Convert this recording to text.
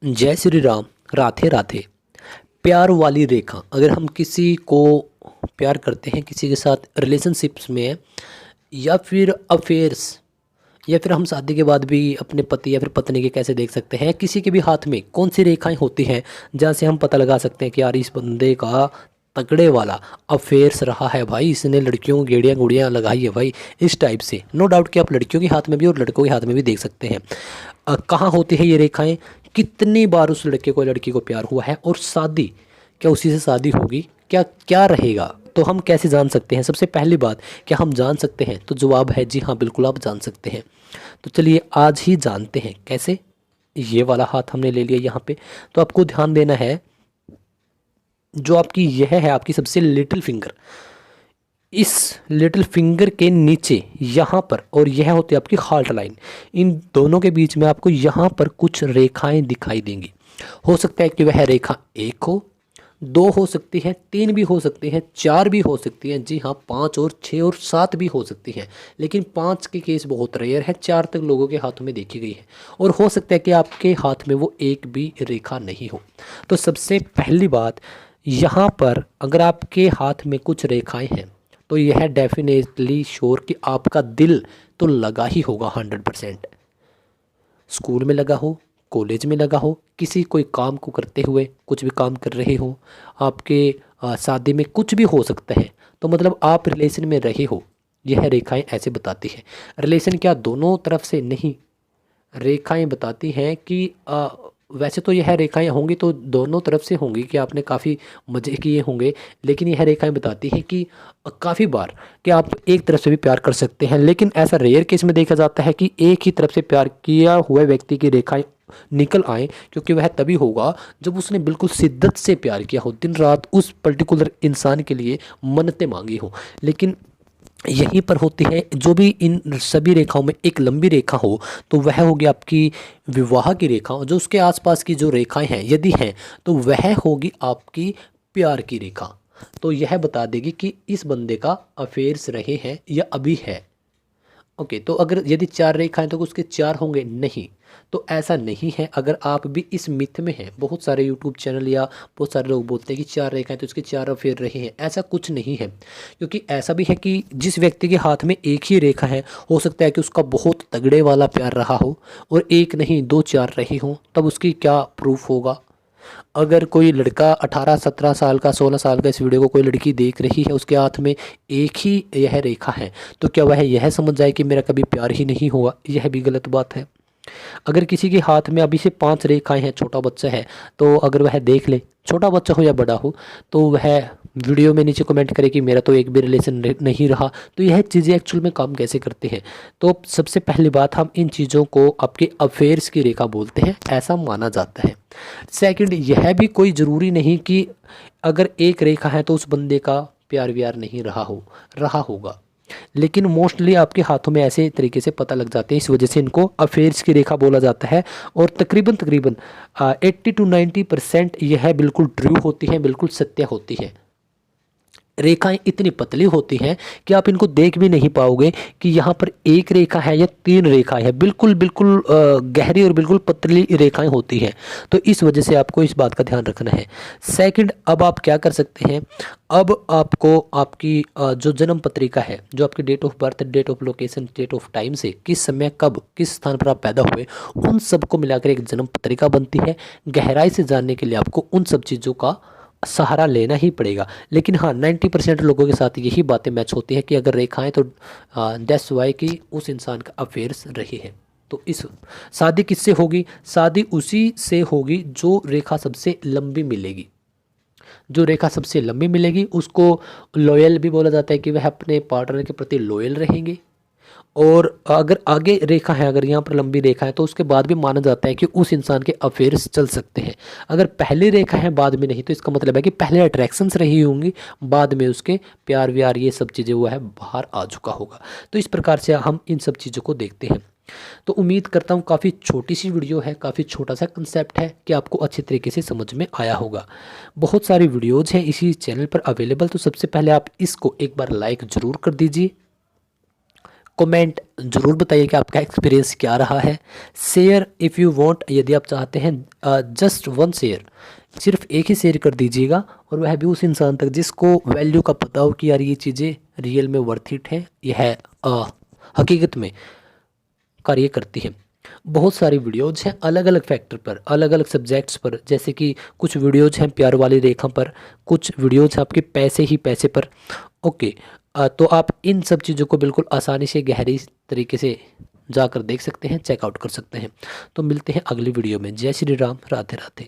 जय श्री राम। राधे राधे। प्यार वाली रेखा, अगर हम किसी को प्यार करते हैं, किसी के साथ रिलेशनशिप्स में हैं, या फिर अफेयर्स, या फिर हम शादी के बाद भी अपने पति या फिर पत्नी के कैसे देख सकते हैं, किसी के भी हाथ में कौन सी रेखाएं होती हैं जहाँ से हम पता लगा सकते हैं कि यार इस बंदे का तगड़े वाला अफेयर्स रहा है भाई, इसने लड़कियों को गेड़ियाँ गुड़ियाँ लगाई है भाई। इस टाइप से नो डाउट कि आप लड़कियों के हाथ में भी और लड़कों के हाथ में भी देख सकते हैं। कहाँ होती है ये रेखाएं, कितनी बार उस लड़के को लड़की को प्यार हुआ है, और शादी क्या उसी से शादी होगी, क्या क्या रहेगा, तो हम कैसे जान सकते हैं। सबसे पहली बात, क्या हम जान सकते हैं, तो जवाब है जी हाँ, बिल्कुल आप जान सकते हैं। तो चलिए आज ही जानते हैं कैसे। ये वाला हाथ हमने ले लिया यहाँ पे, तो आपको ध्यान देना है, जो आपकी यह है आपकी सबसे लिटिल फिंगर, इस लिटिल फिंगर के नीचे यहाँ पर, और यह होती है आपकी हार्ट लाइन, इन दोनों के बीच में आपको यहाँ पर कुछ रेखाएं दिखाई देंगी। हो सकता है कि वह रेखा एक हो, दो हो सकती है, तीन भी हो सकती हैं, चार भी हो सकती हैं, जी हाँ, पाँच और छः और सात भी हो सकती हैं। लेकिन पाँच के केस बहुत रेयर है, चार तक लोगों के हाथों में देखी गई है। और हो सकता है कि आपके हाथ में वो एक भी रेखा नहीं हो। तो सबसे पहली बात, यहाँ पर अगर आपके हाथ में कुछ रेखाएं हैं, तो यह डेफिनेटली श्योर कि आपका दिल तो लगा ही होगा 100%। स्कूल में लगा हो, कॉलेज में लगा हो, किसी कोई काम को करते हुए, कुछ भी काम कर रहे हो, आपके शादी में कुछ भी हो सकता है। तो मतलब आप रिलेशन में रहे हो, यह रेखाएं ऐसे बताती है। रिलेशन क्या दोनों तरफ से नहीं, रेखाएं बताती हैं कि वैसे तो यह रेखाएं होंगी तो दोनों तरफ से होंगी कि आपने काफ़ी मज़े किए होंगे, लेकिन यह रेखाएं बताती हैं कि काफ़ी बार कि आप एक तरफ से भी प्यार कर सकते हैं। लेकिन ऐसा रेयर केस में देखा जाता है कि एक ही तरफ से प्यार किया हुए व्यक्ति की रेखाएं निकल आए, क्योंकि वह तभी होगा जब उसने बिल्कुल शिद्दत से प्यार किया हो, दिन रात उस पर्टिकुलर इंसान के लिए मन्नतें मांगी हो। लेकिन यहीं पर होती है, जो भी इन सभी रेखाओं में एक लंबी रेखा हो, तो वह होगी आपकी विवाह की रेखा, और जो उसके आसपास की जो रेखाएं हैं यदि हैं, तो वह होगी आपकी प्यार की रेखा। तो यह बता देगी कि इस बंदे का अफेयर्स रहे हैं या अभी है। ओके, तो अगर यदि चार रेखाएं तो उसके चार होंगे नहीं, तो ऐसा नहीं है। अगर आप भी इस मिथ में हैं, बहुत सारे यूट्यूब चैनल या बहुत सारे लोग बोलते हैं कि चार रेखाएं तो उसके चार अफेयर रहे हैं, ऐसा कुछ नहीं है। क्योंकि ऐसा भी है कि जिस व्यक्ति के हाथ में एक ही रेखा है, हो सकता है कि उसका बहुत तगड़े वाला प्यार रहा हो, और एक नहीं दो चार रही हो, तब उसकी क्या प्रूफ होगा। अगर कोई लड़का 18-17 साल का, 16 साल का इस वीडियो को कोई लड़की देख रही है, उसके हाथ में एक ही यह रेखा है, तो क्या वह यह समझ जाए कि मेरा कभी प्यार ही नहीं हुआ, यह भी गलत बात है। अगर किसी के हाथ में अभी से 5 रेखाएं हैं, छोटा बच्चा है, तो अगर वह देख ले, छोटा बच्चा हो या बड़ा हो, तो वह वीडियो में नीचे कमेंट करे कि मेरा तो एक भी रिलेशन नहीं रहा। तो यह चीज़ें एक्चुअल में काम कैसे करती हैं। तो सबसे पहली बात, हम इन चीज़ों को आपके अफेयर्स की रेखा बोलते हैं, ऐसा माना जाता है। सेकंड, यह भी कोई ज़रूरी नहीं कि अगर एक रेखा है तो उस बंदे का प्यार व्यार नहीं रहा होगा। लेकिन मोस्टली आपके हाथों में ऐसे तरीके से पता लग जाते हैं, इस वजह से इनको अफेयर्स की रेखा बोला जाता है। और तकरीबन तकरीबन 80 to 90% यह बिल्कुल ट्रू होती है, बिल्कुल सत्य होती है। रेखाएं इतनी पतली होती हैं कि आप इनको देख भी नहीं पाओगे कि यहाँ पर एक रेखा है या 3 रेखाएं हैं। बिल्कुल बिल्कुल गहरी और बिल्कुल पतली रेखाएं होती हैं। तो इस वजह से आपको इस बात का ध्यान रखना है। सेकंड, अब आप क्या कर सकते हैं, अब आपको आपकी जो जन्म पत्रिका है, जो आपकी date of birth, date of location, date of time से किस समय कब किस स्थान पर आप पैदा हुए, उन सबको मिलाकर एक जन्म पत्रिका बनती है। गहराई से जानने के लिए आपको उन सब चीज़ों का सहारा लेना ही पड़ेगा। लेकिन हाँ, 90% लोगों के साथ यही बातें मैच होती हैं कि अगर रेखाएं, तो दैट्स वाई कि उस इंसान का अफेयर्स रही है। तो इस शादी किससे होगी, शादी उसी से होगी जो रेखा सबसे लंबी मिलेगी। जो रेखा सबसे लंबी मिलेगी उसको लॉयल भी बोला जाता है, कि वह अपने पार्टनर के प्रति लॉयल रहेंगे। और अगर आगे रेखा है, अगर यहाँ पर लंबी रेखा है, तो उसके बाद भी माना जाता है कि उस इंसान के अफेयर्स चल सकते हैं। अगर पहली रेखा है बाद में नहीं, तो इसका मतलब है कि पहले अट्रैक्शंस रही होंगी, बाद में उसके प्यार व्यार ये सब चीज़ें वो है बाहर आ चुका होगा। तो इस प्रकार से हम इन सब चीज़ों को देखते हैं। तो उम्मीद करता हूँ काफ़ी छोटी सी वीडियो है, काफ़ी छोटा सा कंसेप्ट है, कि आपको अच्छे तरीके से समझ में आया होगा। बहुत सारी वीडियोज़ हैं इसी चैनल पर अवेलेबल, तो सबसे पहले आप इसको एक बार लाइक ज़रूर कर दीजिए। कमेंट ज़रूर बताइए कि आपका एक्सपीरियंस क्या रहा है। शेयर इफ़ यू वांट, यदि आप चाहते हैं जस्ट वन शेयर, सिर्फ एक ही शेयर कर दीजिएगा, और वह भी उस इंसान तक जिसको वैल्यू का पता हो कि यार ये चीज़ें रियल में वर्थ इट है, यह है हकीकत में कार्य करती है। बहुत सारी वीडियोज़ हैं अलग अलग फैक्टर पर, अलग अलग सब्जेक्ट्स पर, जैसे कि कुछ वीडियोज़ हैं प्यार वाली रेखा पर, कुछ वीडियोज़ हैं आपके पैसे ही पैसे पर। ओके, तो आप इन सब चीज़ों को बिल्कुल आसानी से गहरी तरीके से जाकर देख सकते हैं, चेकआउट कर सकते हैं। तो मिलते हैं अगली वीडियो में। जय श्री राम, राधे राधे।